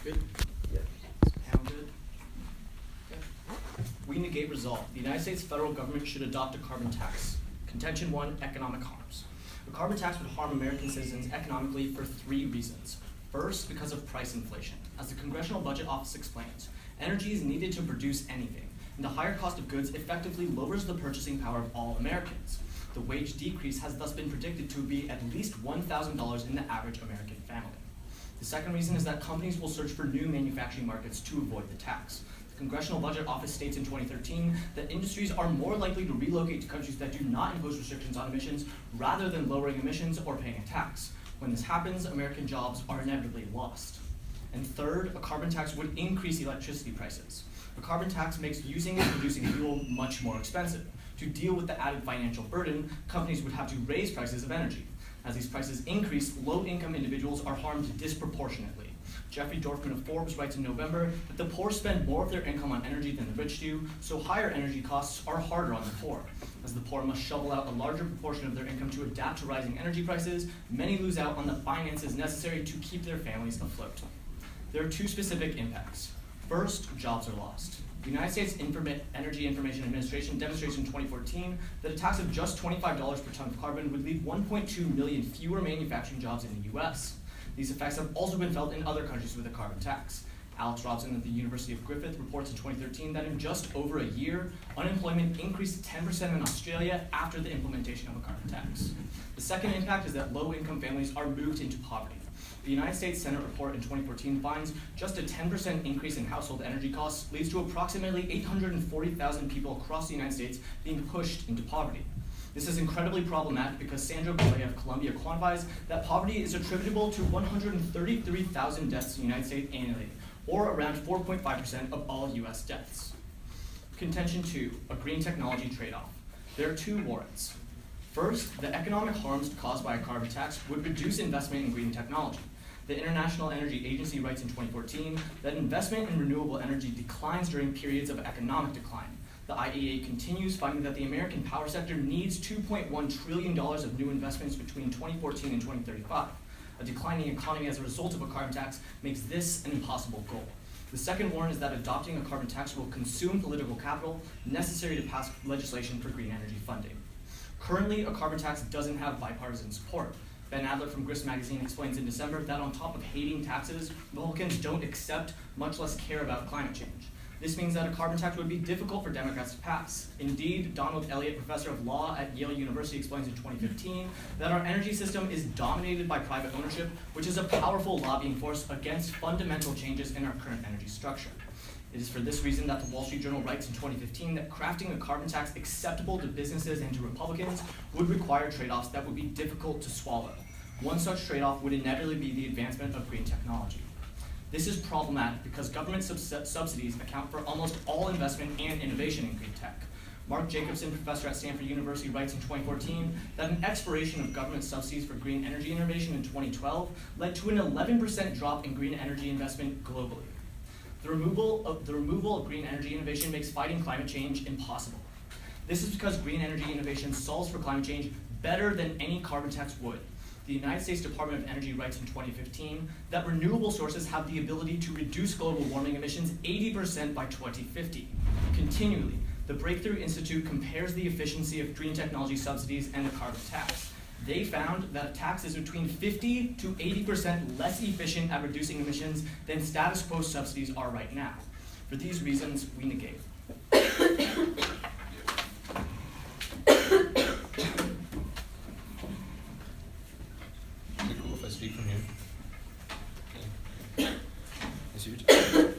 Good? Yeah. Sound good? Okay. We negate resolve. The United States federal government should adopt a carbon tax. Contention 1, economic harms. A carbon tax would harm American citizens economically for 3 reasons. First, because of price inflation. As the Congressional Budget Office explains, energy is needed to produce anything, and the higher cost of goods effectively lowers the purchasing power of all Americans. The wage decrease has thus been predicted to be at least $1,000 in the average American family. The second reason is that companies will search for new manufacturing markets to avoid the tax. The Congressional Budget Office states in 2013 that industries are more likely to relocate to countries that do not impose restrictions on emissions rather than lowering emissions or paying a tax. When this happens, American jobs are inevitably lost. And third, a carbon tax would increase electricity prices. A carbon tax makes using and producing fuel much more expensive. To deal with the added financial burden, companies would have to raise prices of energy. As these prices increase, low-income individuals are harmed disproportionately. Jeffrey Dorfman of Forbes writes in November that the poor spend more of their income on energy than the rich do, so higher energy costs are harder on the poor. As the poor must shovel out a larger proportion of their income to adapt to rising energy prices, many lose out on the finances necessary to keep their families afloat. There are 2 specific impacts. First, jobs are lost. The United States Energy Information Administration demonstrated in 2014 that a tax of just $25 per ton of carbon would leave 1.2 million fewer manufacturing jobs in the US. These effects have also been felt in other countries with a carbon tax. Alex Robson at the University of Griffith reports in 2013 that in just over a year, unemployment increased 10% in Australia after the implementation of a carbon tax. The second impact is that low-income families are moved into poverty. The United States Senate report in 2014 finds just a 10% increase in household energy costs leads to approximately 840,000 people across the United States being pushed into poverty. This is incredibly problematic because Sandra Galea of Columbia quantifies that poverty is attributable to 133,000 deaths in the United States annually, or around 4.5% of all US deaths. Contention 2, a green technology trade-off. There are 2 warrants. First, the economic harms caused by a carbon tax would reduce investment in green technology. The International Energy Agency writes in 2014 that investment in renewable energy declines during periods of economic decline. The IEA continues, finding that the American power sector needs $2.1 trillion of new investments between 2014 and 2035. A declining economy as a result of a carbon tax makes this an impossible goal. The second warrant is that adopting a carbon tax will consume political capital necessary to pass legislation for green energy funding. Currently, a carbon tax doesn't have bipartisan support. Ben Adler from Grist magazine explains in December that on top of hating taxes, Republicans don't accept, much less care about climate change. This means that a carbon tax would be difficult for Democrats to pass. Indeed, Donald Elliott, professor of law at Yale University, explains in 2015 that our energy system is dominated by private ownership, which is a powerful lobbying force against fundamental changes in our current energy structure. It is for this reason that the Wall Street Journal writes in 2015 that crafting a carbon tax acceptable to businesses and to Republicans would require trade-offs that would be difficult to swallow. One such trade-off would inevitably be the advancement of green technology. This is problematic because government subsidies account for almost all investment and innovation in green tech. Mark Jacobson, professor at Stanford University, writes in 2014 that an expiration of government subsidies for green energy innovation in 2012 led to an 11% drop in green energy investment globally. The removal of green energy innovation makes fighting climate change impossible. This is because green energy innovation solves for climate change better than any carbon tax would. The United States Department of Energy writes in 2015 that renewable sources have the ability to reduce global warming emissions 80% by 2050. Continually, the Breakthrough Institute compares the efficiency of green technology subsidies and the carbon tax. They found that a tax is between 50 to 80% less efficient at reducing emissions than status quo subsidies are right now. For these reasons, we negate. Is it cool if I speak from here? Okay. Is your turn?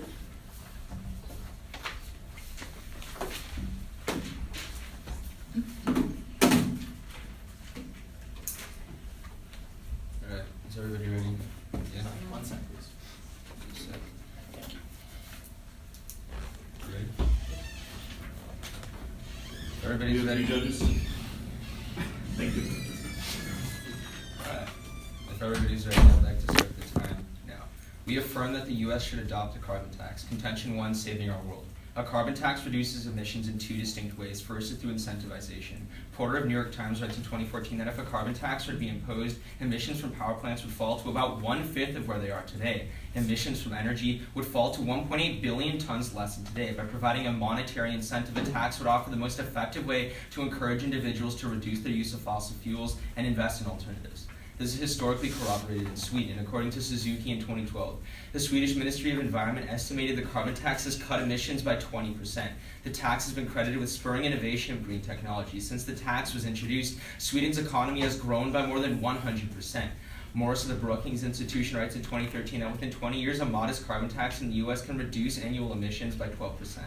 Alright, is everybody ready? Yeah. 1 second, please. Thank you. Ready? Everybody's ready? Judges. Thank you. Alright. If everybody's ready, I'd like to start the time now. We affirm that the U.S. should adopt a carbon tax. Contention 1, saving our world. A carbon tax reduces emissions in two distinct ways. First is through incentivization. Porter of New York Times writes in 2014 that if a carbon tax were to be imposed, emissions from power plants would fall to about 1/5 of where they are today. Emissions from energy would fall to 1.8 billion tons less than today. By providing a monetary incentive, a tax would offer the most effective way to encourage individuals to reduce their use of fossil fuels and invest in alternatives. This is historically corroborated in Sweden. According to Suzuki in 2012, the Swedish Ministry of Environment estimated the carbon tax has cut emissions by 20%. The tax has been credited with spurring innovation of green technology. Since the tax was introduced, Sweden's economy has grown by more than 100%. Morris of the Brookings Institution writes in 2013 that within 20 years, a modest carbon tax in the U.S. can reduce annual emissions by 12%.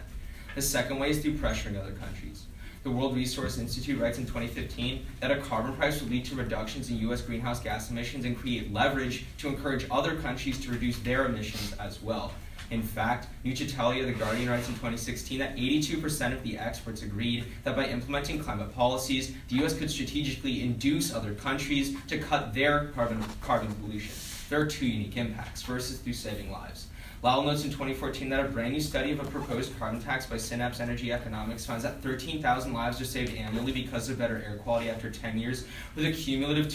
The second way is through pressuring other countries. The World Resource Institute writes in 2015 that a carbon price would lead to reductions in U.S. greenhouse gas emissions and create leverage to encourage other countries to reduce their emissions as well. In fact, Nucitelli of The Guardian writes in 2016 that 82% of the experts agreed that by implementing climate policies, the U.S. could strategically induce other countries to cut their carbon pollution. There are two unique impacts. First is through saving lives. Lowell notes in 2014 that a brand new study of a proposed carbon tax by Synapse Energy Economics finds that 13,000 lives are saved annually because of better air quality after 10 years, with a cumulative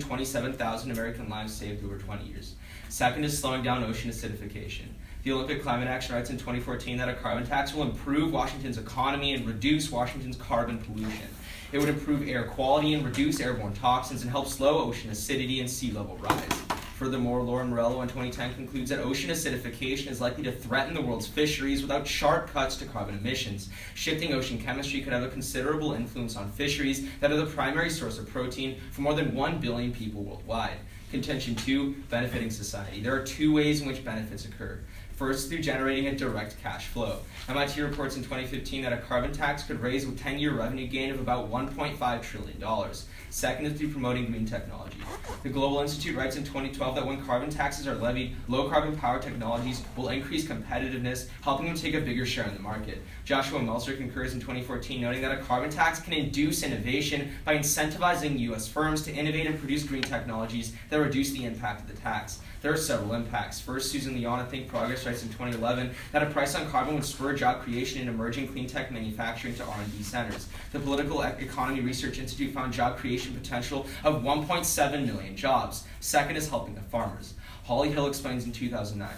227,000 American lives saved over 20 years. Second is slowing down ocean acidification. The Olympic Climate Action writes in 2014 that a carbon tax will improve Washington's economy and reduce Washington's carbon pollution. It would improve air quality and reduce airborne toxins and help slow ocean acidity and sea level rise. Furthermore, Lauren Morello in 2010 concludes that ocean acidification is likely to threaten the world's fisheries without sharp cuts to carbon emissions. Shifting ocean chemistry could have a considerable influence on fisheries that are the primary source of protein for more than 1 billion people worldwide. Contention 2, benefiting society. There are two ways in which benefits occur. First, through generating a direct cash flow. MIT reports in 2015 that a carbon tax could raise a 10-year revenue gain of about $1.5 trillion. Second is through promoting green technology. The Global Institute writes in 2012 that when carbon taxes are levied, low-carbon power technologies will increase competitiveness, helping them take a bigger share in the market. Joshua Meltzer concurs in 2014, noting that a carbon tax can induce innovation by incentivizing U.S. firms to innovate and produce green technologies that reduce the impact of the tax. There are several impacts. First, Susan Leon at Think Progress writes in 2011 that a price on carbon would spur job creation in emerging clean tech manufacturing to R&D centers. The Political Economy Research Institute found job creation potential of 1.7 million jobs. Second is helping the farmers. Holly Hill explains in 2009.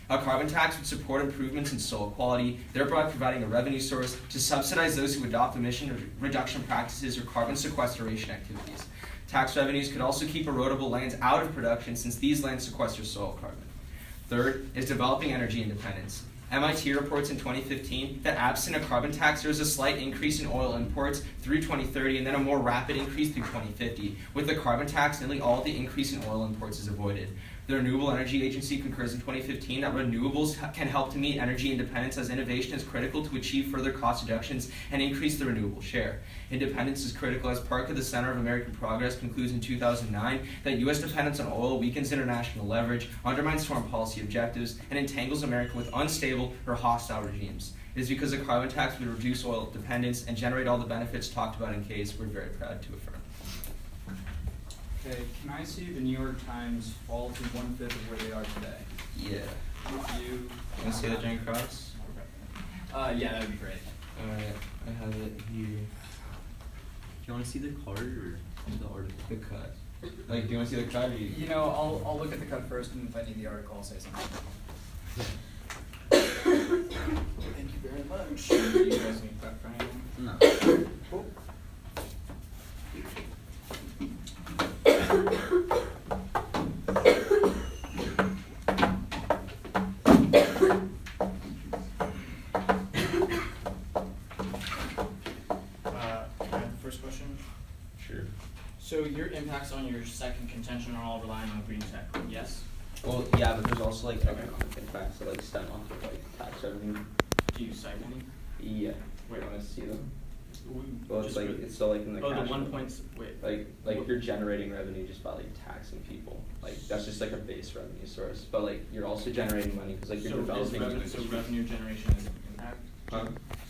A carbon tax would support improvements in soil quality, thereby providing a revenue source to subsidize those who adopt emission reduction practices or carbon sequestration activities. Tax revenues could also keep erodible lands out of production since these lands sequester soil carbon. Third is developing energy independence. MIT reports in 2015 that absent a carbon tax, there is a slight increase in oil imports through 2030 and then a more rapid increase through 2050. With the carbon tax, nearly all of the increase in oil imports is avoided. The Renewable Energy Agency concurs in 2015 that renewables can help to meet energy independence as innovation is critical to achieve further cost reductions and increase the renewable share. Independence is critical as Park of the Center of American Progress concludes in 2009 that U.S. dependence on oil weakens international leverage, undermines foreign policy objectives, and entangles America with unstable or hostile regimes. It is because a carbon tax would reduce oil dependence and generate all the benefits talked about in case we're very proud to affirm. Okay, can I see the New York Times fall to 1/5 of where they are today? Yeah. You Want to see that giant cross? yeah, that would be great. Alright, I have it here. Do you want to see the card or the article? The cut. Like, do you want to see the cut or You know, I'll look at the cut first, and if I need the article, I'll say something. Thank you very much. Do you guys need prep for anything? No. Cool. Can I have the first question? Sure. So your impacts on your second contention are all relying on green tech, yes? Well, yeah, but there's also like economic impacts that like stem off of like tax revenue. Do you cite any? Yeah. Wait. You want to see them? We- Well, it's just like for- it's still like in the Oh, cash the 1 flow. point, wait. Like you're generating revenue just by like taxing people. Like that's just like a base revenue source. But like you're also generating money because like you're So is developing. revenue, so revenue generation is an impact? Huh?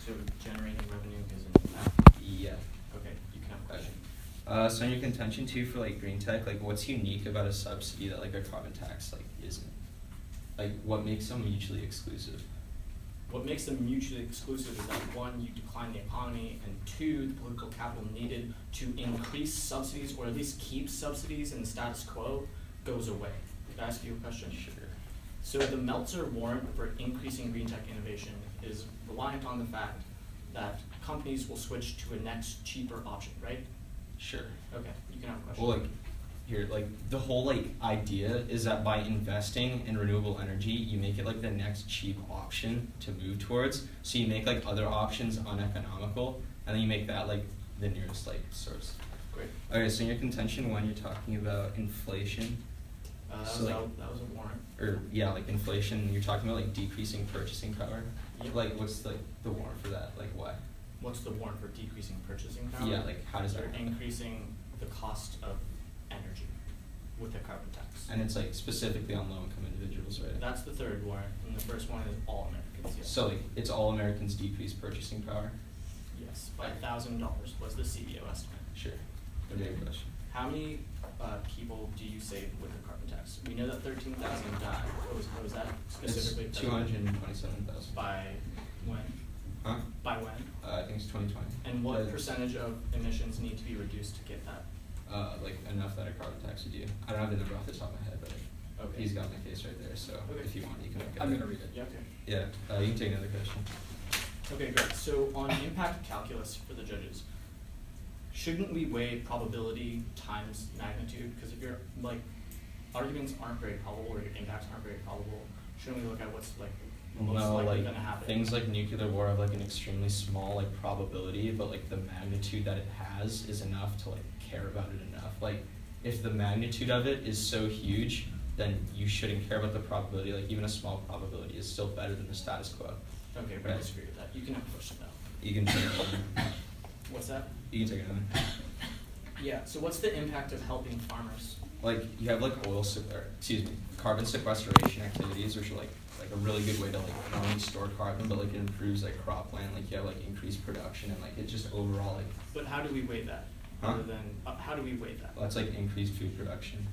So generating revenue is an impact? Yeah. Okay, you can have a question. So in your contention too for like green tech, like what's unique about a subsidy that like a carbon tax like isn't? Like what makes them mutually exclusive? What makes them mutually exclusive is that one, you decline the economy, and two, the political capital needed to increase subsidies or at least keep subsidies in the status quo goes away. Could I ask you a question? Sure. So the Meltzer warrant for increasing green tech innovation is reliant on the fact that companies will switch to a next cheaper option, right? Sure. Okay, you can have a question. Well, like, here, like, the whole, like, idea is that by investing in renewable energy, you make it, like, the next cheap option to move towards. So you make, like, other options uneconomical, and then you make that, like, the nearest, like, source. Great. Okay, so in your contention one, you're talking about inflation. So, that was a warrant. Or, yeah, like, inflation, you're talking about, like, decreasing purchasing power. Yep. Like, what's, like, the warrant for that? Like, why? What's the warrant for decreasing purchasing power? Yeah, like, how does that They're work? increasing the cost of energy with a carbon tax. And it's, like, specifically on low-income individuals, right? That's the third warrant, and the first one is all Americans, yes. So, like, it's all Americans decrease purchasing power? Yes, by $1,000 was the CBO estimate. Sure. Okay, question. How many people do you save with the carbon tax? We know that 13,000 died. What was that specifically? It's 227,000. By when? Huh? By when? I think it's 2020. And what But, percentage of emissions need to be reduced to get that? like, enough that a carbon tax would do. I don't have the number off the top of my head, but Okay. he's got my case right there, so Okay. if you want, you can look at it. I'm gonna read it. Yeah, okay. Yeah, you can take another question. Okay, great. So on impact calculus for the judges, shouldn't we weigh probability times magnitude? Because if your like arguments aren't very probable or your impacts aren't very probable, shouldn't we look at what's like most No, likely like, going to happen? things like nuclear war have, like, an extremely small, like, probability, but, like, the magnitude that it has is enough to, like, care about it enough. Like, if the magnitude of it is so huge, then you shouldn't care about the probability. Like, even a small probability is still better than the status quo. Okay, but I Right. disagree with that. You can have a question now. You can take another. What's that? You can take another. Yeah. So what's the impact of helping farmers? Like, you have, like, carbon sequestration activities, which are, like a really good way to, like, not only store carbon, but, like, it improves, like, cropland. Like, you have, like, increased production, and, like, it just overall, like, But how do we weigh that? Huh? Other than how do we weigh that? that's, like, increased food production.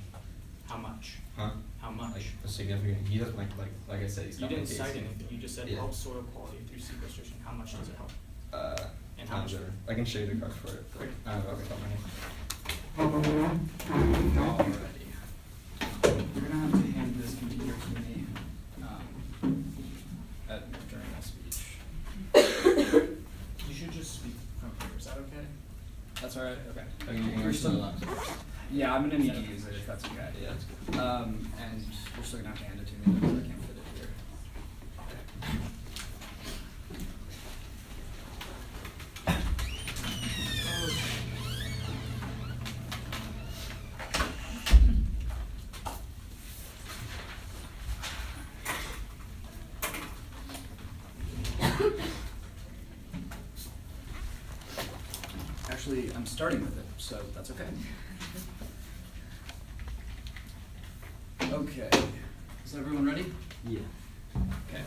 How much? Huh? How much? Like, a significant, he doesn't, like I said, he's You got my didn't case. cite anything. You just said Yeah. help soil quality through sequestration. How much does it help? And how much? I can show you the card for it. Great. Off the top of my head. Alrighty. You're gonna have to hand this computer to me, during my speech. You should just speak from here. Is that okay? That's alright, okay. Okay, You're still, up. yeah, I'm gonna need to use it if that's okay. Yeah, that's good. And you're still gonna have to hand it to me because I can't fit it here. Actually, I'm starting with it, so that's okay. Okay, is everyone ready? Yeah. Okay.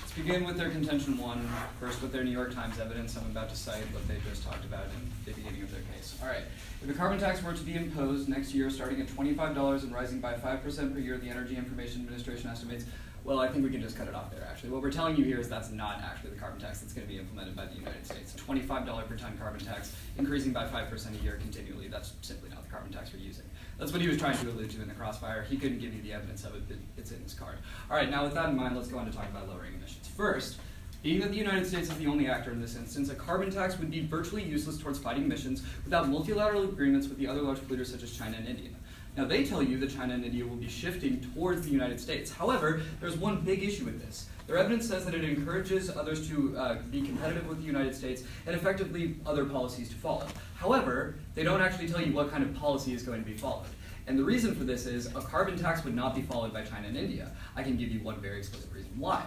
Let's begin with their contention one, first with their New York Times evidence. I'm about to cite what they just talked about in the beginning of their case. All right, if a carbon tax were to be imposed next year, starting at $25 and rising by 5% per year, the Energy Information Administration estimates, well, I think we can just cut it off there, actually. What we're telling you here is that's not actually the carbon tax that's going to be implemented by the United States. $25 per ton carbon tax, increasing by 5% a year continually. That's simply not the carbon tax we're using. That's what he was trying to allude to in the crossfire. He couldn't give you the evidence of it, but it's in his card. All right, now with that in mind, let's go on to talk about lowering emissions. First, being that the United States is the only actor in this instance, a carbon tax would be virtually useless towards fighting emissions without multilateral agreements with the other large polluters such as China and India. Now, they tell you that China and India will be shifting towards the United States. However, there's one big issue with this. Their evidence says that it encourages others to be competitive with the United States and effectively other policies to follow. However, they don't actually tell you what kind of policy is going to be followed. And the reason for this is a carbon tax would not be followed by China and India. I can give you one very explicit reason why.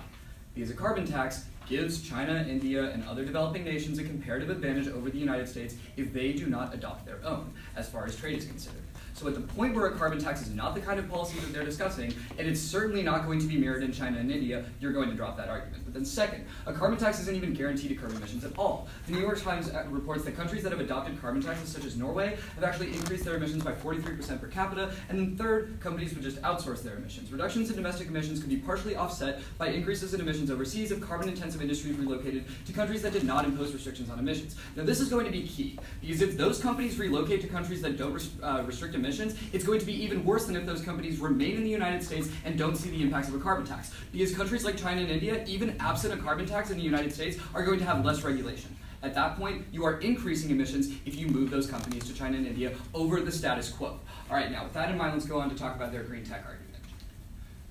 Because a carbon tax gives China, India, and other developing nations a comparative advantage over the United States if they do not adopt their own, as far as trade is considered. So at the point where a carbon tax is not the kind of policy that they're discussing, and it's certainly not going to be mirrored in China and India, you're going to drop that argument. But then second, a carbon tax isn't even guaranteed to curb emissions at all. The New York Times reports that countries that have adopted carbon taxes, such as Norway, have actually increased their emissions by 43% per capita, and then third, companies would just outsource their emissions. Reductions in domestic emissions could be partially offset by increases in emissions overseas if carbon-intensive industries relocated to countries that did not impose restrictions on emissions. Now this is going to be key, because if those companies relocate to countries that don't restrict emissions, it's going to be even worse than if those companies remain in the United States and don't see the impacts of a carbon tax. Because countries like China and India, even absent a carbon tax in the United States, are going to have less regulation. At that point, you are increasing emissions if you move those companies to China and India over the status quo. All right, now with that in mind, let's go on to talk about their green tech argument.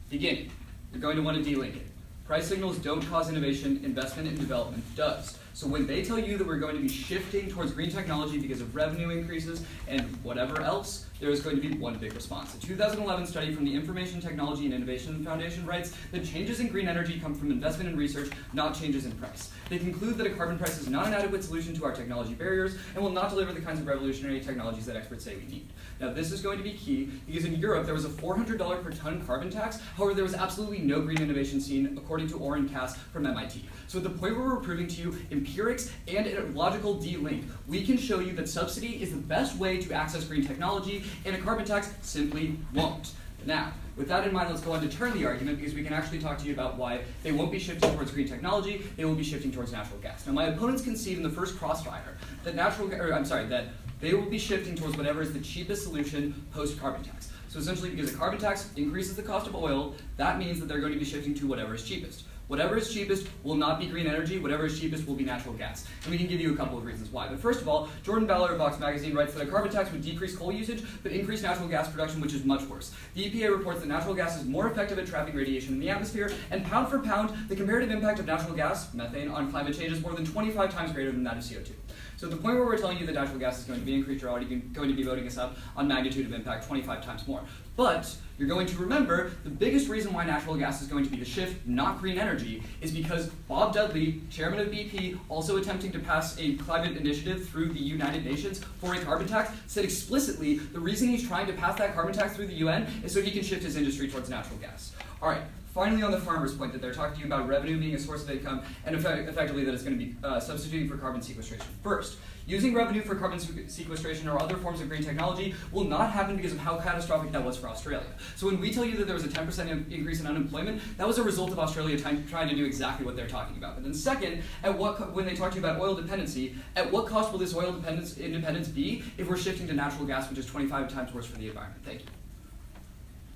Beginning, you're going to want to delink it. Price signals don't cause innovation, investment in development does. So when they tell you that we're going to be shifting towards green technology because of revenue increases and whatever else, there is going to be one big response. A 2011 study from the Information Technology and Innovation Foundation writes that changes in green energy come from investment in research, not changes in price. They conclude that a carbon price is not an adequate solution to our technology barriers and will not deliver the kinds of revolutionary technologies that experts say we need. Now this is going to be key because in Europe there was a $400 per ton carbon tax, however there was absolutely no green innovation seen according to Oren Cass from MIT. So at the point where we're proving to you empirics and a logical D-link, we can show you that subsidy is the best way to access green technology and a carbon tax simply won't. Now, with that in mind, let's go on to turn the argument because we can actually talk to you about why they won't be shifting towards green technology, they will be shifting towards natural gas. Now my opponents concede in the first crossfire that that they will be shifting towards whatever is the cheapest solution post-carbon tax. So essentially because a carbon tax increases the cost of oil, that means that they're going to be shifting to whatever is cheapest. Whatever is cheapest will not be green energy, whatever is cheapest will be natural gas. And we can give you a couple of reasons why. But first of all, Jordan Ballard of Vox magazine writes that a carbon tax would decrease coal usage, but increase natural gas production, which is much worse. The EPA reports that natural gas is more effective at trapping radiation in the atmosphere, and pound for pound, the comparative impact of natural gas, methane, on climate change is more than 25 times greater than that of CO2. So at the point where we're telling you that natural gas is going to be increased, you're already going to be voting us up on magnitude of impact 25 times more. But you're going to remember the biggest reason why natural gas is going to be the shift, not green energy, is because Bob Dudley, chairman of BP, also attempting to pass a climate initiative through the United Nations for a carbon tax, said explicitly the reason he's trying to pass that carbon tax through the UN is so he can shift his industry towards natural gas. All right. Finally, on the farmer's point, that they're talking to you about revenue being a source of income and effectively that it's going to be substituting for carbon sequestration. First, using revenue for carbon sequestration or other forms of green technology will not happen because of how catastrophic that was for Australia. So when we tell you that there was a 10% increase in unemployment, that was a result of Australia trying to do exactly what they're talking about. But then second, when they talk to you about oil dependency, at what cost will this oil independence be if we're shifting to natural gas, which is 25 times worse for the environment? Thank you.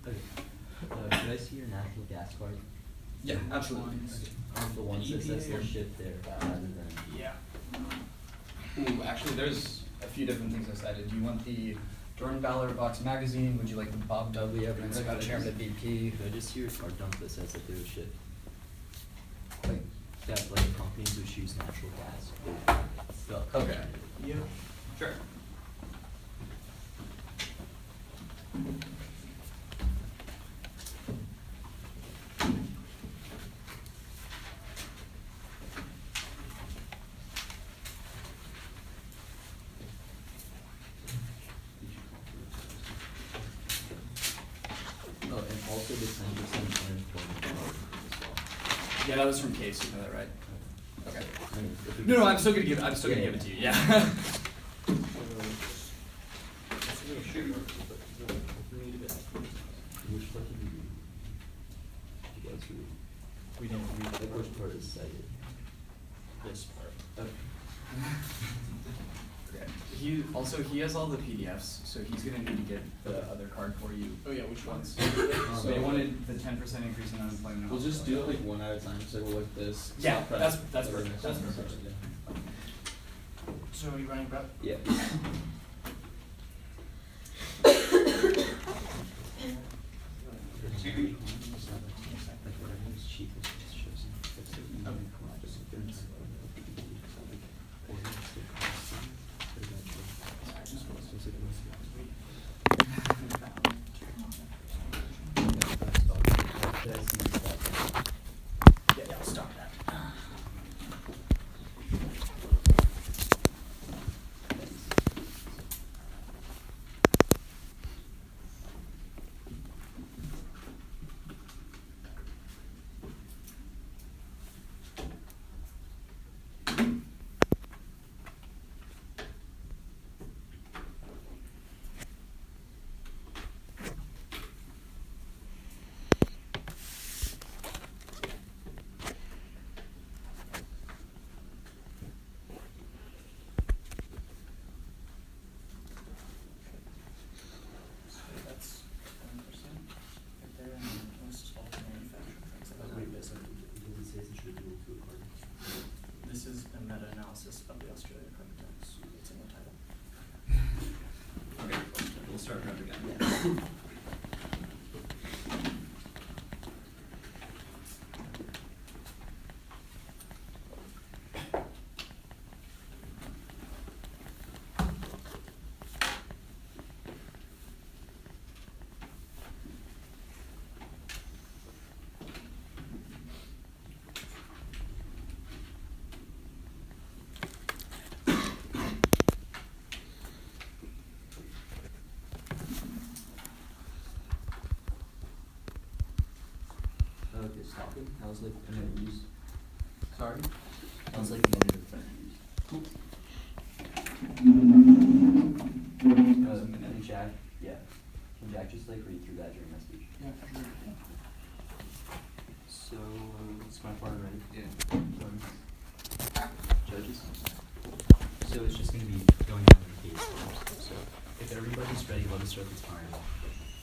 Okay. Could I see your natural gas card? Yeah, absolutely. The ones that says they'll ship there rather than... Yeah. Ooh, actually, there's a few different things I cited. Do you want the Jordan Ballard Vox magazine? Would you like the Bob Dudley evidence about chairman of BP? Could I just see your card dump that says that they would ship? Like, that like companies would choose natural gas. Okay. Yeah. Sure. Oh, and also the 10% unemployment as well. Yeah, that was from Case. You know that, right? Okay. I mean, if we No, could- I'm still gonna give it to you. Yeah. Which part did you read? Did you guys read? We didn't read Like which part is cited? this part. Okay. Okay. He has all the PDFs, so he's gonna need to get the other card for you. Oh yeah, which ones? So you wanted the 10% increase in unemployment. We'll just do it like one at a time, so we'll look at this. Yeah, Stop that's press. perfect. That's perfect. Yeah. So are you running prep? Yeah. Like whatever is cheapest, just shows them. That's the easy one, just a good start. Or it's the cost, but eventually. Just like most of Yeah, I'll stop that. How's like interviews? Sorry? How's like negative interviews? Can Jack, can Jack just like read through that during my speech? Yeah, sure. So, it's my part, right? Yeah. Judges? So it's just going to be going down the case. So if everybody's ready, let us start the time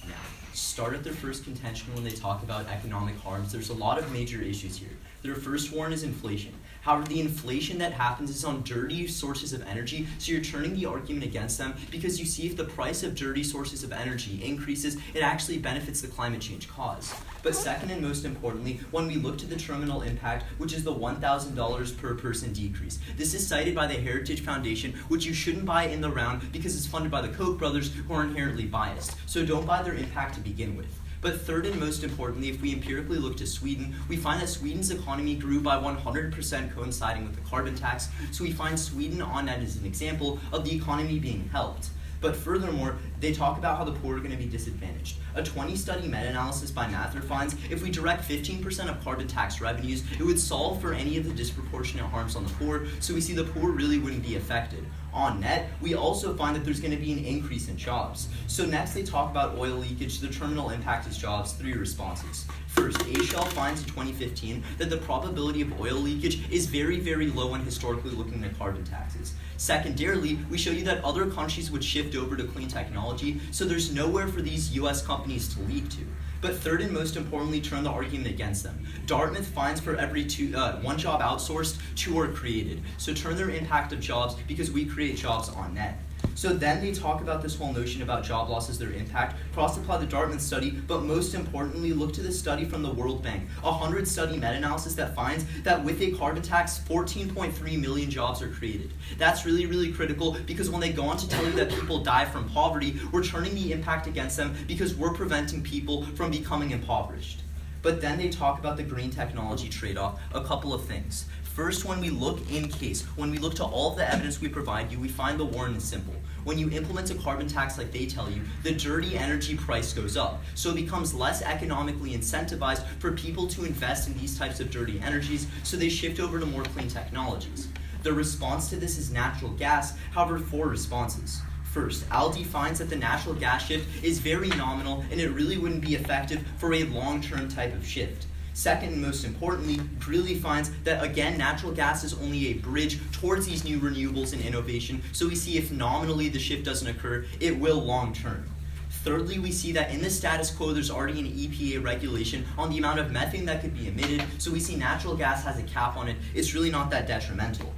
now. Start at their first contention when they talk about economic harms. There's a lot of major issues here. Their first warn is inflation. However, the inflation that happens is on dirty sources of energy, so you're turning the argument against them because you see if the price of dirty sources of energy increases, it actually benefits the climate change cause. But second and most importantly, when we look to the terminal impact, which is the $1,000 per person decrease, this is cited by the Heritage Foundation, which you shouldn't buy in the round because it's funded by the Koch brothers, who are inherently biased. So don't buy their impact to begin with. But third and most importantly, if we empirically look to Sweden, we find that Sweden's economy grew by 100% coinciding with the carbon tax, so we find Sweden on that as an example of the economy being helped. But furthermore, they talk about how the poor are going to be disadvantaged. A 20-study meta-analysis by Mather finds if we direct 15% of carbon tax revenues, it would solve for any of the disproportionate harms on the poor, so we see the poor really wouldn't be affected. On net, we also find that there's going to be an increase in jobs. So next they talk about oil leakage, the terminal impact is jobs, 3 responses. First, A-Shell finds in 2015 that the probability of oil leakage is very, very low when historically looking at carbon taxes. Secondarily, we show you that other countries would shift over to clean technology, so there's nowhere for these US companies to leak to. But third and most importantly, turn the argument against them. Dartmouth finds for every 1 job outsourced, 2 are created. So turn their impact of jobs because we create jobs on net. So then they talk about this whole notion about job loss as their impact, cross-apply the Dartmouth study, but most importantly, look to the study from the World Bank, a 100-study meta-analysis that finds that with a carbon tax, 14.3 million jobs are created. That's really, really critical because when they go on to tell you that people die from poverty, we're turning the impact against them because we're preventing people from becoming impoverished. But then they talk about the green technology trade-off, a couple of things. First, when we look to all of the evidence we provide you, we find the warrant is simple. When you implement a carbon tax like they tell you, the dirty energy price goes up. So it becomes less economically incentivized for people to invest in these types of dirty energies, so they shift over to more clean technologies. The response to this is natural gas, however, 4 responses. First, ALDI finds that the natural gas shift is very nominal and it really wouldn't be effective for a long-term type of shift. Second, and most importantly, Greeley finds that, again, natural gas is only a bridge towards these new renewables and innovation, so we see if nominally the shift doesn't occur, it will long-term. Thirdly, we see that in the status quo, there's already an EPA regulation on the amount of methane that could be emitted, so we see natural gas has a cap on it. It's really not that detrimental.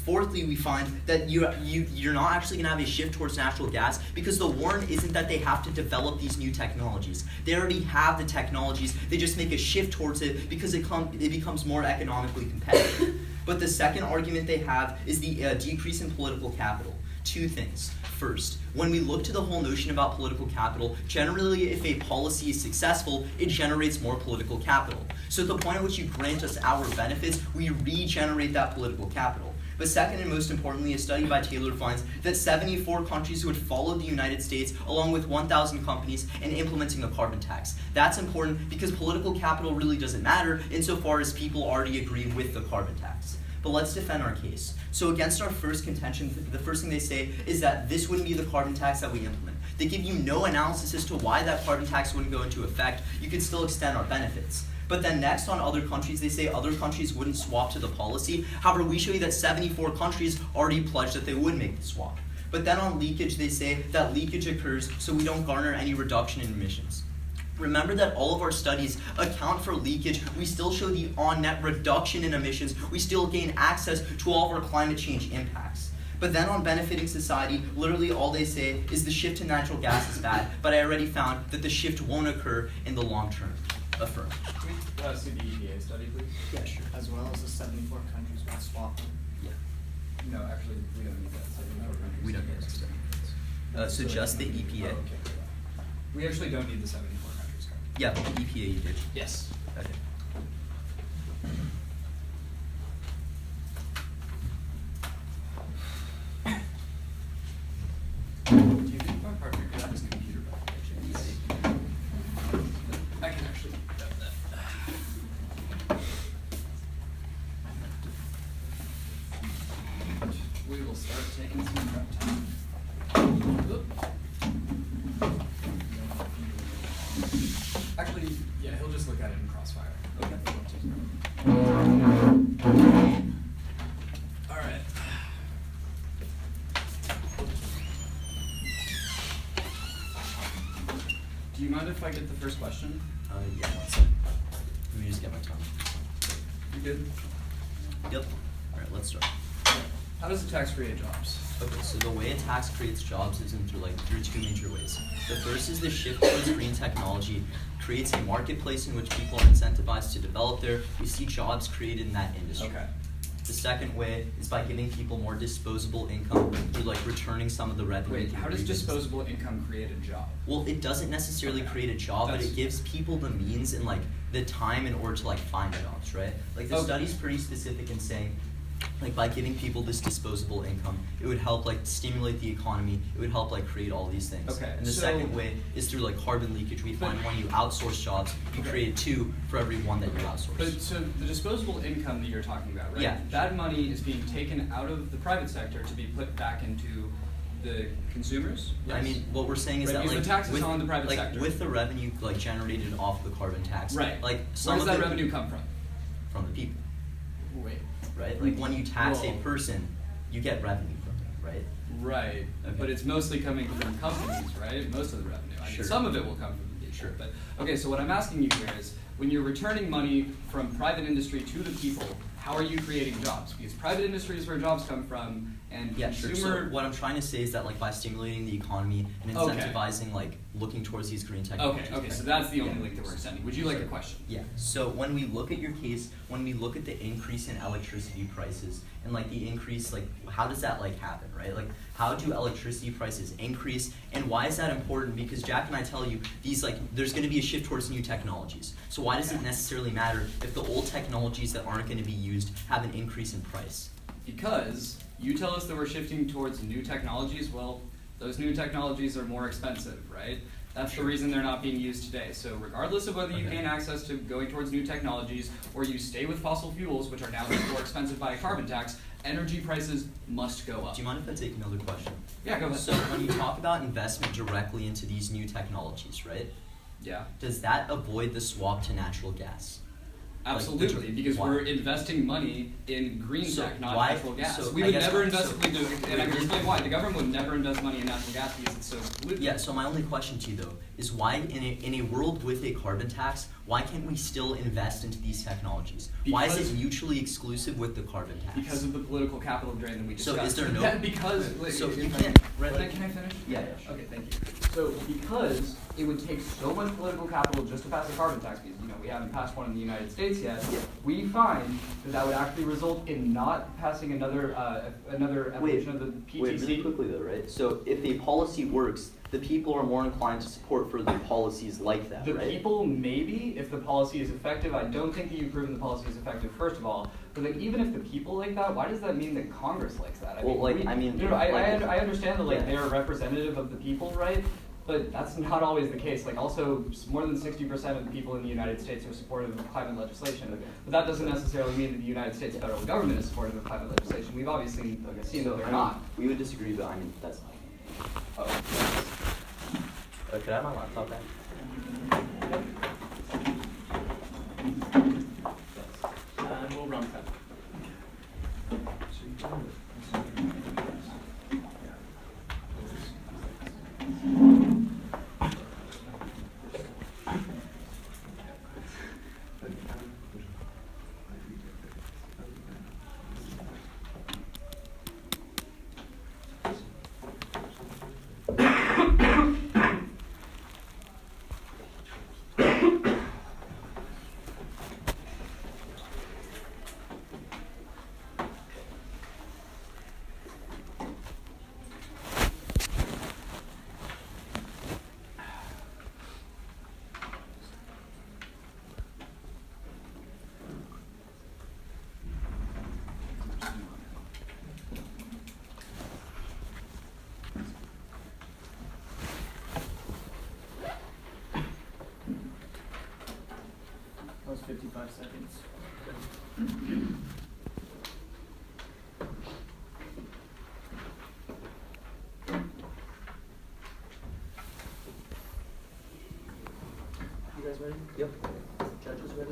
Fourthly, we find that you're not actually going to have a shift towards natural gas because the warrant isn't that they have to develop these new technologies. They already have the technologies. They just make a shift towards it because it becomes more economically competitive. But the second argument they have is the decrease in political capital. 2 things. First, when we look to the whole notion about political capital, generally if a policy is successful, it generates more political capital. So at the point at which you grant us our benefits, we regenerate that political capital. But second and most importantly, a study by Taylor finds that 74 countries would follow the United States along with 1,000 companies in implementing a carbon tax. That's important because political capital really doesn't matter insofar as people already agree with the carbon tax. But let's defend our case. So against our first contention, the first thing they say is that this wouldn't be the carbon tax that we implement. They give you no analysis as to why that carbon tax wouldn't go into effect. You could still extend our benefits. But then next on other countries, they say other countries wouldn't swap to the policy. However, we show you that 74 countries already pledged that they would make the swap. But then on leakage, they say that leakage occurs so we don't garner any reduction in emissions. Remember that all of our studies account for leakage. We still show the on-net reduction in emissions. We still gain access to all of our climate change impacts. But then on benefiting society, literally all they say is the shift to natural gas is bad, but I already found that the shift won't occur in the long term. Affirm. Can we see the EPA study, please? Yeah, sure. As well as the 74 countries would swap them. Yeah. No, actually, we don't need that. 74 countries. We don't need that study. So just the EPA. Oh, okay. We actually don't need the 74 countries card. Yeah, but the EPA you did. Yes. Okay. Do you think my partner could have his computer back by chance? I can actually grab that. start taking some prep time. Oop. Actually, yeah, he'll just look at it in Crossfire. Okay. All right. Do you mind if I get the first question? Yeah, one second. Let me just get my time. You good? Yep. Alright, let's start. How does the tax create jobs? Okay, so the way a tax creates jobs is through two major ways. The first is the shift towards green technology creates a marketplace in which people are incentivized to develop there. We see jobs created in that industry. Okay. The second way is by giving people more disposable income through returning some of the revenue. Wait, through how does rebates. disposable income create a job? Well, it doesn't necessarily Okay. create a job, but That's- it gives people the means and the time in order to find jobs, right? The Okay. study's pretty specific in saying by giving people this disposable income, it would help stimulate the economy. It would help create all these things. Okay, And the so- second way is through carbon leakage. We find when you outsource jobs, you Okay. create two for every one that you outsource. But so the disposable income that you're talking about, right? Yeah. That money is being taken out of the private sector to be put back into the consumers? I mean, what we're saying is Right, that because the tax is with, on the private sector. with the revenue generated off the carbon tax, Right. some Where does of that it revenue come from? from the people. Wait. Right? When you tax a Whoa. person, you get revenue from it, right? Right, Okay. but it's mostly coming from companies, right? Most of the revenue. I mean, Sure. some of it will come from the people. Sure. But okay, so what I'm asking you here is, when you're returning money from private industry to the people, how are you creating jobs? Because private industry is where jobs come from, and Yeah, sure. consumer. So what I'm trying to say is that by stimulating the economy and Okay. incentivizing looking towards these green Okay, technologies. okay, right? so that's the only Yeah. link that we're extending. Would you like a question? Yeah. So when we look at your case, when we look at the increase in electricity prices and the increase, how does that happen, right? How do electricity prices increase, and why is that important? Because Jack and I tell you, these there's going to be a shift towards new technologies. So why does it necessarily matter if the old technologies that aren't going to be used have an increase in price? Because you tell us that we're shifting towards new technologies, well, those new technologies are more expensive, right? That's the reason they're not being used today. So regardless of whether you gain access to going towards new technologies or you stay with fossil fuels, which are now more expensive by a carbon tax, energy prices must go up. Do you mind if I take another question? Yeah, go ahead. So when you talk about investment directly into these new technologies, right? Yeah, Does that avoid the swap to natural gas? absolutely, because why? we're investing money in green So tech, not why- natural gas. so We I would guess never why- invest, so- and I can explain why. The government would never invest money in natural gas because it's so polluting. Yeah, so my only question to you though is why in a world with a carbon tax, why can't we still invest into these technologies? Why is Because- it mutually exclusive with the carbon tax? Because of the political capital drain that we So discussed. is there no- That- because So you if I- can't- right, Can I finish? Yeah, sure. Okay, thank you. So because it would take so much political capital just to pass a carbon tax, because we haven't passed one in the United States yet, we find that would actually result in not passing another evolution of the PTC. Wait, really quickly though, right? So if a policy works, the people are more inclined to support further policies like that, The right? people, maybe, if the policy is effective. I don't think that you've proven the policy is effective, first of all. But even if the people like that, why does that mean that Congress likes that? I understand that they are representative of the people, right? But that's not always the case. Also, more than 60% of the people in the United States are supportive of climate legislation. But that doesn't necessarily mean that the United States federal government is supportive of climate legislation. We've obviously seen that they're not. We would disagree, but that's not. Oh. Could I have my laptop back? And we'll run that. That was 55 seconds. ready? Yep. Judges ready?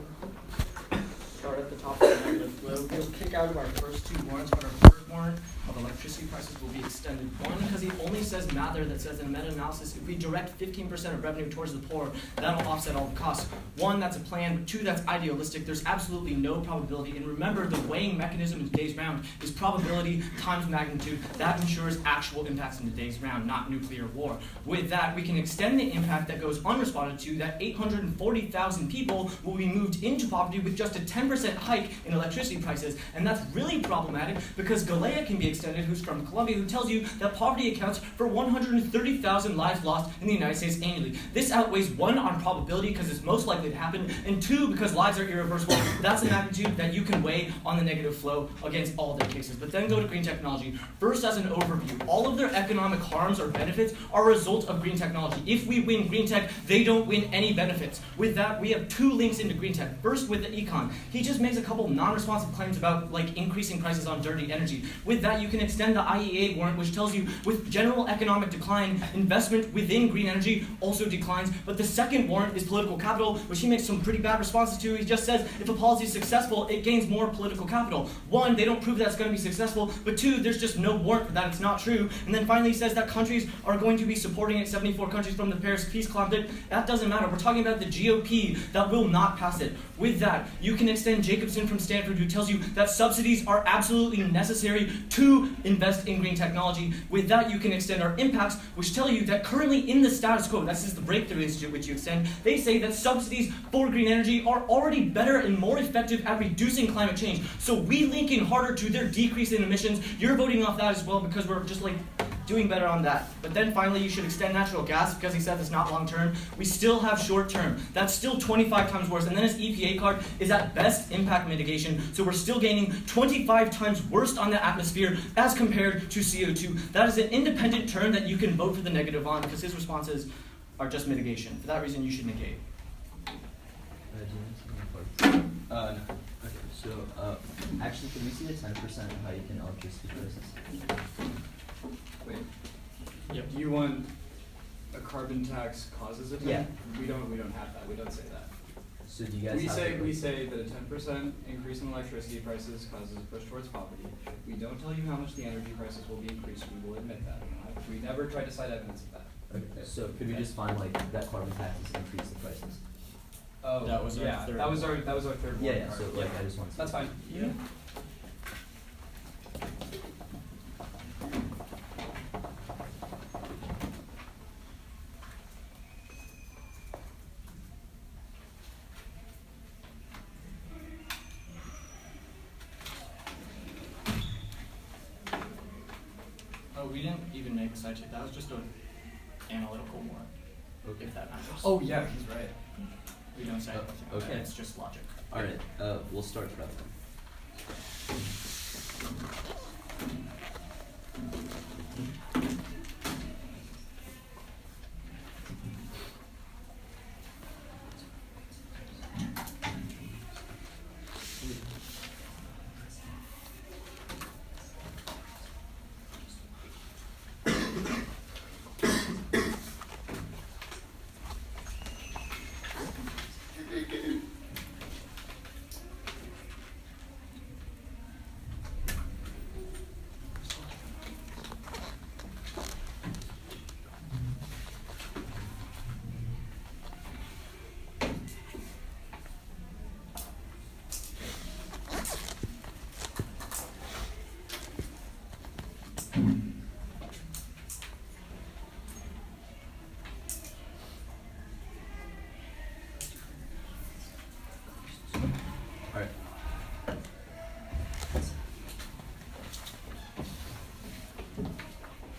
Start at the top of the negative flow. We'll kick out of our first two warrants, but our third warrant of electricity prices will be extended. One, because he only says math there that says in meta-analysis, if we direct 15% of revenue towards the poor, that'll offset all the costs. One, that's a plan. Two, that's idealistic. There's absolutely no probability. And remember, the weighing mechanism in today's round is probability times magnitude. That ensures actual impacts in today's round, not nuclear war. With that, we can extend the impact that goes unresponded to, that 840,000 people will be moved into poverty with just a 10% hike in electricity prices. And that's really problematic because Galea can be extended, who's from Colombia, who tells you that poverty accounts for 130,000 lives lost in the United States annually. This outweighs one, on probability, because it's most likely to happen, and two, because lives are irreversible. That's a magnitude that you can weigh on the negative flow against all their cases. But then go to green technology. First, as an overview, all of their economic harms or benefits are a result of green technology. If we win green tech, they don't win any benefits. With that, we have two links into green tech. First, with the econ. He just makes a couple non-responsive claims about increasing prices on dirty energy. With that, you can extend the IEA warrant, which tells you with general economic decline, investment within green energy also declines. But the second warrant is political capital, which he makes some pretty bad responses to. He just says if a policy is successful, it gains more political capital. One, they don't prove that it's going to be successful, but two, there's just no warrant for that. It's not true. And then finally, he says that countries are going to be supporting it, 74 countries from the Paris Peace Climate. That doesn't matter. We're talking about the GOP that will not pass it. With that, you can extend Jacobson from Stanford, who tells you that subsidies are absolutely necessary to invest in green technology. With that, you can extend our impacts, which tell you that currently in the status quo, this is the Breakthrough Institute which you extend, they say that subsidies for green energy are already better and more effective at reducing climate change. So we link in harder to their decrease in emissions. You're voting off that as well because we're just doing better on that. But then finally, you should extend natural gas because he said it's not long term. We still have short term. That's still 25 times worse. And then his EPA card is at best impact mitigation. So we're still gaining 25 times worse on the atmosphere as compared to CO2. That is an independent term that you can vote for the negative on because his responses are just mitigation. For that reason, you should negate. No. Okay, so actually, can we see the 10% hike in electricity prices? Wait. Yep. Do you want a carbon tax causes a 10? Yeah. We don't have that. We don't say that. So do you guys We say that a 10% increase in electricity prices causes a push towards poverty. We don't tell you how much the energy prices will be increased. We will admit that. We never try to cite evidence of that. Okay, so could we just find that carbon taxes increase the prices? Oh, That was our yeah. third That was our one. third one. Yeah, so I just want to. That's fine. Yeah. Oh, we didn't even make a side check. That was just an analytical warrant. Okay. If that matters. Oh yeah, he's right. We don't say anything. Okay. It's just logic. All right, we'll start that then.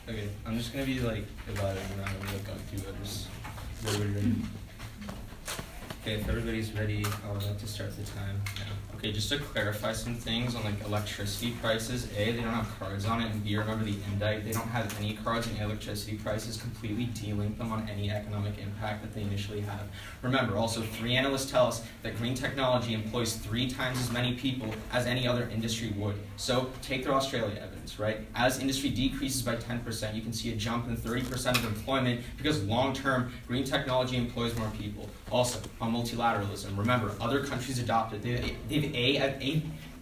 Okay, I'm just gonna be dividing around and going through it. Is everybody ready? Okay, if everybody's ready, I'll about to start the time now. Okay, just to clarify some things on like electricity prices, A, they don't have cards on it, and B, remember the indict, they don't have any cards, and electricity prices completely de-link them on any economic impact that they initially have. Remember, also, 3 analysts tell us that green technology employs 3 times as many people as any other industry would. So, take their Australia evidence, right? As industry decreases by 10%, you can see a jump in 30% of employment because long-term, green technology employs more people. Also, on multilateralism, remember, other countries adopted, they've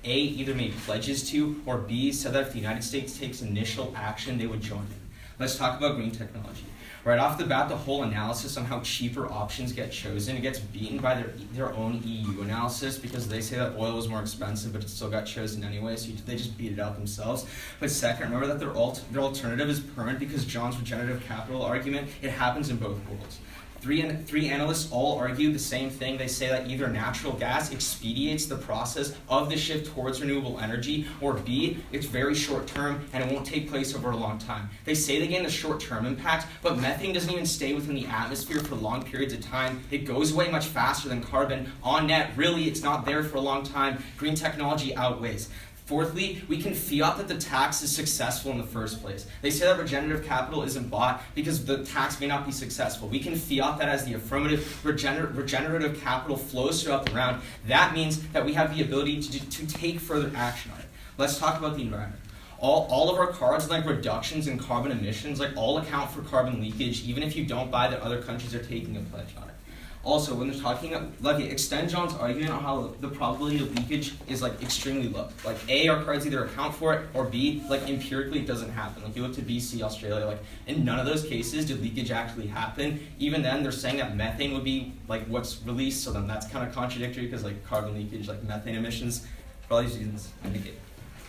either made pledges to, or B, said that if the United States takes initial action, they would join in. Let's talk about green technology. Right off the bat, the whole analysis on how cheaper options get chosen, it gets beaten by their own EU analysis because they say that oil was more expensive, but it still got chosen anyway, so they just beat it out themselves. But second, remember that their alternative is permanent because John's regenerative capital argument, it happens in both worlds. Three analysts all argue the same thing. They say that either natural gas expedites the process of the shift towards renewable energy, or B, it's very short term and it won't take place over a long time. They say they gain the short term impact, but methane doesn't even stay within the atmosphere for long periods of time. It goes away much faster than carbon. On net, really, it's not there for a long time. Green technology outweighs. Fourthly, we can fiat that the tax is successful in the first place. They say that regenerative capital isn't bought because the tax may not be successful. We can fiat that as the affirmative regenerative capital flows throughout the round. That means that we have the ability to take further action on it. Let's talk about the environment. All of our cards, like reductions in carbon emissions, like all account for carbon leakage, even if you don't buy that other countries are taking a pledge on it. Also, when they're talking, like, extend John's argument on how the probability of leakage is, like, extremely low. Like, A, our cards either account for it, or B, like, empirically it doesn't happen. Like, you look to BC, Australia, like, in none of those cases did leakage actually happen. Even then, they're saying that methane would be, like, what's released, so then that's kind of contradictory, because, like, carbon leakage, like, methane emissions, for all these reasons, indicate.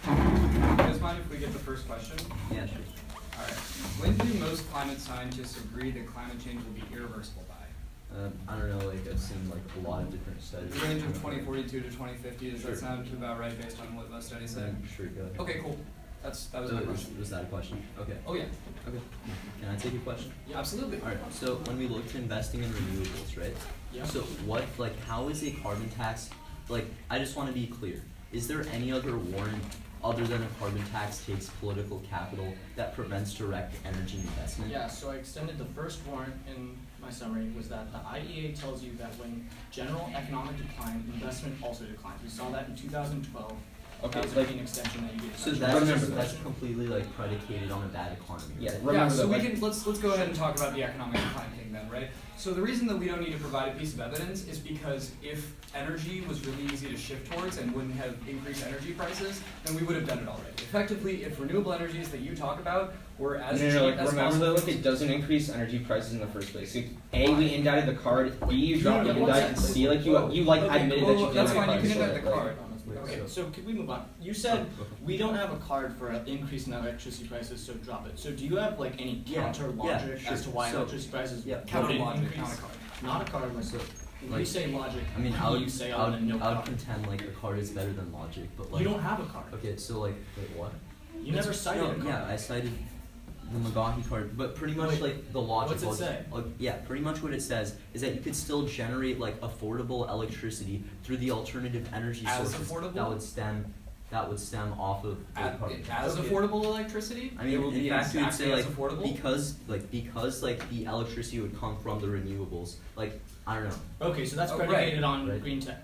Do you guys mind if we get the first question? Yeah, sure. Alright. When do most climate scientists agree that climate change will be irreversible by? I don't know, like I've seen like a lot of different studies. The range of 2042 to 2050, does that sound about right based on what most studies say? Sure, go ahead. Okay, cool. That was my question. Was that a question? Okay. Oh yeah. Okay. Can I take a question? Yeah, absolutely. Alright, so when we look to investing in renewables, right? Yeah. So how is a carbon tax, like, I just want to be clear. Is there any other warrant other than a carbon tax takes political capital that prevents direct energy investment? Yeah, so I extended the first warrant in my summary was that the IEA tells you that when general economic decline, investment also declines. We saw that in 2012. Okay, that was like, an extension that you did. So that's completely like predicated on a bad economy. Yeah, Right? remember So that, we like, can let's go ahead and talk about the economic decline thing then, right? So the reason that we don't need to provide a piece of evidence is because if energy was really easy to shift towards and wouldn't have increased energy prices, then we would have done it already. Effectively, if renewable energies that you talk about were as cheap like, as remember though, possible. like, it doesn't increase energy prices in the first place. Like, A, we indicted the card, B, you dropped the one indict, and second. C, like, you admitted that you didn't That's have a fine, you card, can so, indict the like, card. Okay, so could we move on? You said we don't have a card for an increase in electricity prices, so drop it. So do you have like any counter logic sure. as to why So, electricity prices Counter wouldn't logic, increase? not a card. Not a card, like, So, when like, you say logic, I mean, what do you say other than no I would card? contend like a card is better than logic, but like You don't have a card. Okay, so like wait, what? You never cited a card. Yeah, I cited the McGaughy card, but pretty much Wait, like the logic. what's it say? Like, yeah, pretty much what it says is that you could still generate like affordable electricity through the alternative energy As sources affordable? that would stem off of the carbon tax. As affordable electricity? I mean, it will in be fact, you would exactly say as like affordable? because the electricity would come from the renewables. Like I don't know. Okay, so that's Oh, predicated right. on Right. green tech.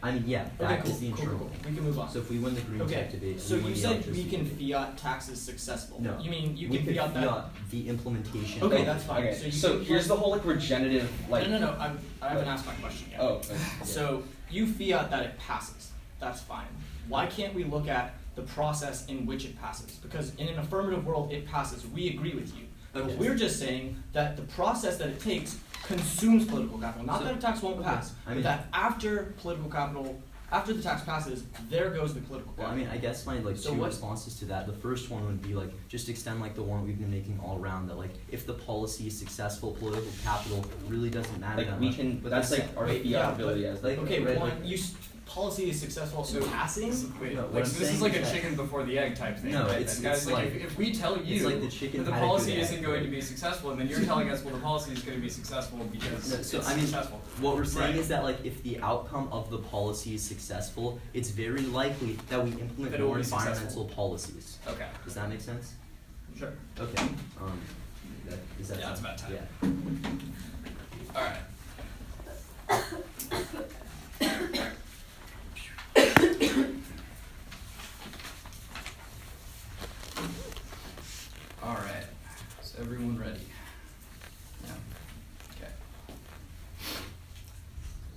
I mean, yeah, Okay, that cool, is the cool, internal. cool. We can move on. So if we win the green Okay, tech debate, so we win you the said we electricity can debate. fiat taxes successful. No. You mean you we can could fiat that? the implementation. Okay, of- that's fine. Okay, So you so can here's the whole, like, regenerative, like... No, I haven't asked my question yet. Oh, okay. So you fiat that it passes. That's fine. Why can't we look at the process in which it passes? Because in an affirmative world, it passes. We agree with you. Okay. We're just saying that the process that it takes consumes political capital. Not So- that a tax won't okay. pass, I but mean- that after political capital, after the tax passes, there goes the political Well, I capital. mean, I guess my like So two what- responses to that. The first one would be like just extend like the one we've been making all around that like if the policy is successful, political capital really doesn't matter Like, that we much. can, But that's the like sec- our Wait, fiat yeah, ability but- as, like... Okay, right, one, like- policy is successful in passing. Wait, No, what like, I'm so this is saying like is a that- chicken before the egg type thing, No, right? it's- Then guys, it's like, like- if we tell it's you like the chicken that the had a good policy egg, isn't going to right? be successful, and then you're telling us, well, the policy is going to be successful because No, so it's I mean, successful. what we're saying Right. is that like if the outcome of the policy is successful, it's very likely that we implement That it will more be environmental successful. policies. Okay, Does that make sense? sure. Okay. Is that Yeah, it's about time. Yeah. All right. All right. Is everyone ready? Yeah. Okay.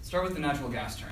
Start with the natural gas turn.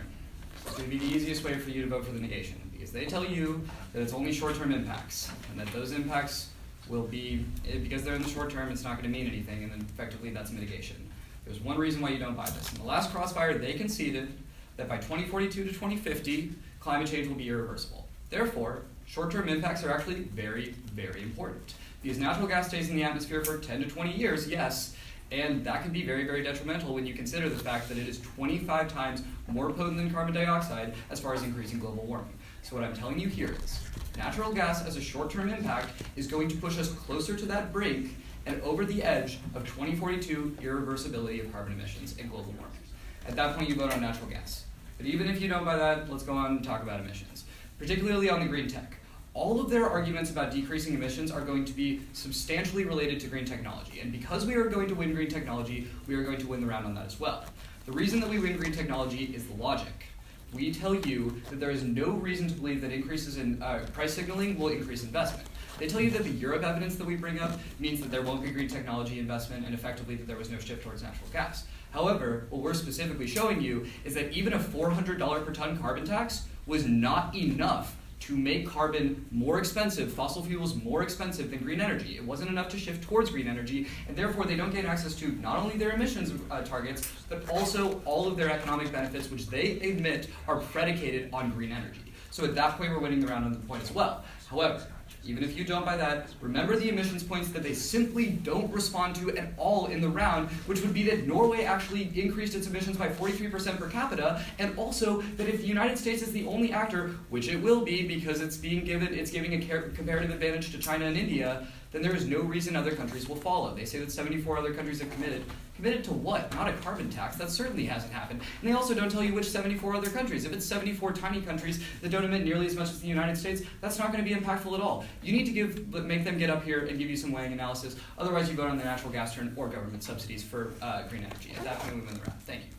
It's going to be the easiest way for you to vote for the negation because they tell you that it's only short-term impacts and that those impacts will be, because they're in the short term, it's not going to mean anything, and then effectively that's mitigation. There's one reason why you don't buy this. In the last crossfire, they conceded that by 2042 to 2050, climate change will be irreversible. Therefore, short-term impacts are actually very, very important. Because natural gas stays in the atmosphere for 10 to 20 years, yes, and that can be very, very detrimental when you consider the fact that it is 25 times more potent than carbon dioxide as far as increasing global warming. So what I'm telling you here is, natural gas as a short-term impact is going to push us closer to that brink and over the edge of 2042 irreversibility of carbon emissions and global warming. At that point, you vote on natural gas. But even if you don't buy that, let's go on and talk about emissions, particularly on the green tech. All of their arguments about decreasing emissions are going to be substantially related to green technology. And because we are going to win green technology, we are going to win the round on that as well. The reason that we win green technology is the logic. We tell you that there is no reason to believe that increases in price signaling will increase investment. They tell you that the Europe evidence that we bring up means that there won't be green technology investment and effectively that there was no shift towards natural gas. However, what we're specifically showing you is that even a $400 per ton carbon tax was not enough to make carbon more expensive, fossil fuels more expensive than green energy. It wasn't enough to shift towards green energy, and therefore they don't gain access to not only their emissions targets, but also all of their economic benefits, which they admit are predicated on green energy. So at that point, we're winning the round on the point as well. However, even if you don't buy that, remember the emissions points that they simply don't respond to at all in the round, which would be that Norway actually increased its emissions by 43% per capita, and also that if the United States is the only actor, which it will be because it's giving a comparative advantage to China and India, then there is no reason other countries will follow. They say that 74 other countries have committed. Committed to what? Not a carbon tax. That certainly hasn't happened. And they also don't tell you which 74 other countries. If it's 74 tiny countries that don't emit nearly as much as the United States, that's not going to be impactful at all. You need to make them get up here and give you some weighing analysis. Otherwise, you vote on the natural gas turn or government subsidies for green energy. At that point, we win the round. Thank you.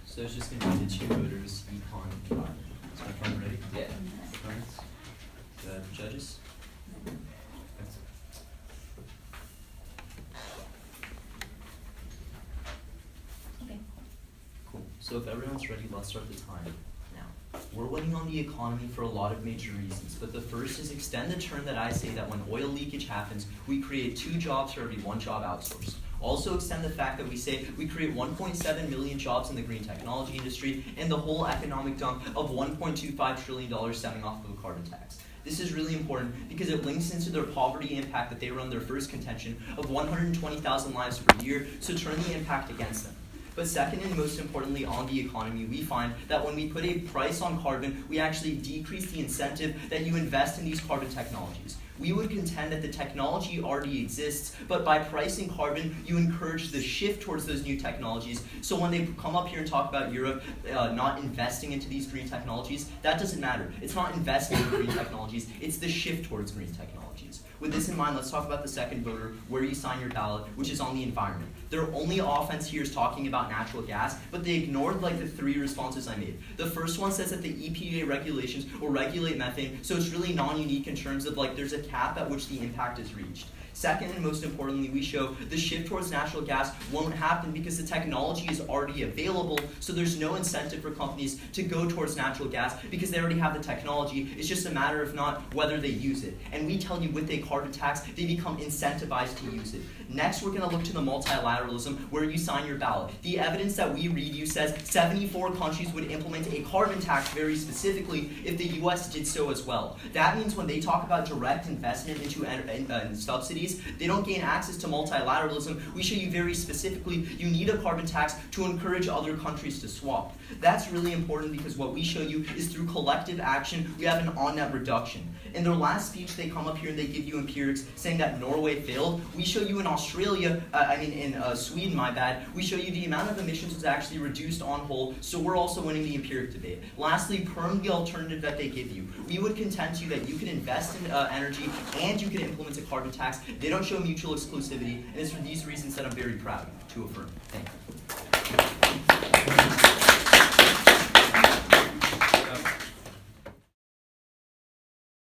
So it's just gonna be the two voters, econ, and five. Is my friend ready? Yeah. Friends? Judges? Okay. Cool. So if everyone's ready, let's start the time now. We're winning on the economy for a lot of major reasons, but the first is extend the term that I say that when oil leakage happens, we create 2 jobs for every 1 job outsourced. Also extend the fact that we say we create 1.7 million jobs in the green technology industry and the whole economic dump of $1.25 trillion stemming off of a carbon tax. This is really important because it links into their poverty impact that they run their first contention of 120,000 lives per year, so turn the impact against them. But second and most importantly on the economy, we find that when we put a price on carbon, we actually decrease the incentive that you invest in these carbon technologies. We would contend that the technology already exists, but by pricing carbon, you encourage the shift towards those new technologies. So when they come up here and talk about Europe not investing into these green technologies, that doesn't matter. It's not investing in green technologies, it's the shift towards green technologies. With this in mind, let's talk about the second voter, where you sign your ballot, which is on the environment. Their only offense here is talking about natural gas, but they ignored like the 3 responses I made. The first one says that the EPA regulations will regulate methane, so it's really non-unique in terms of like there's a cap at which the impact is reached. Second, and most importantly, we show the shift towards natural gas won't happen because the technology is already available, so there's no incentive for companies to go towards natural gas because they already have the technology. It's just a matter of not whether they use it. And we tell you with a carbon tax, they become incentivized to use it. Next, we're going to look to the multilateralism where you sign your ballot. The evidence that we read you says 74 countries would implement a carbon tax very specifically if the U.S. did so as well. That means when they talk about direct investment into subsidies, they don't gain access to multilateralism. We show you very specifically you need a carbon tax to encourage other countries to swap. That's really important because what we show you is through collective action, we have an on-net reduction. In their last speech, they come up here and they give you empirics saying that Norway failed. We show you in Australia, in Sweden, my bad, we show you the amount of emissions was actually reduced on whole, so we're also winning the empiric debate. Lastly, perm the alternative that they give you. We would contend to you that you can invest in energy and you can implement a carbon tax. They don't show mutual exclusivity, and it's for these reasons that I'm very proud to affirm. Thank you.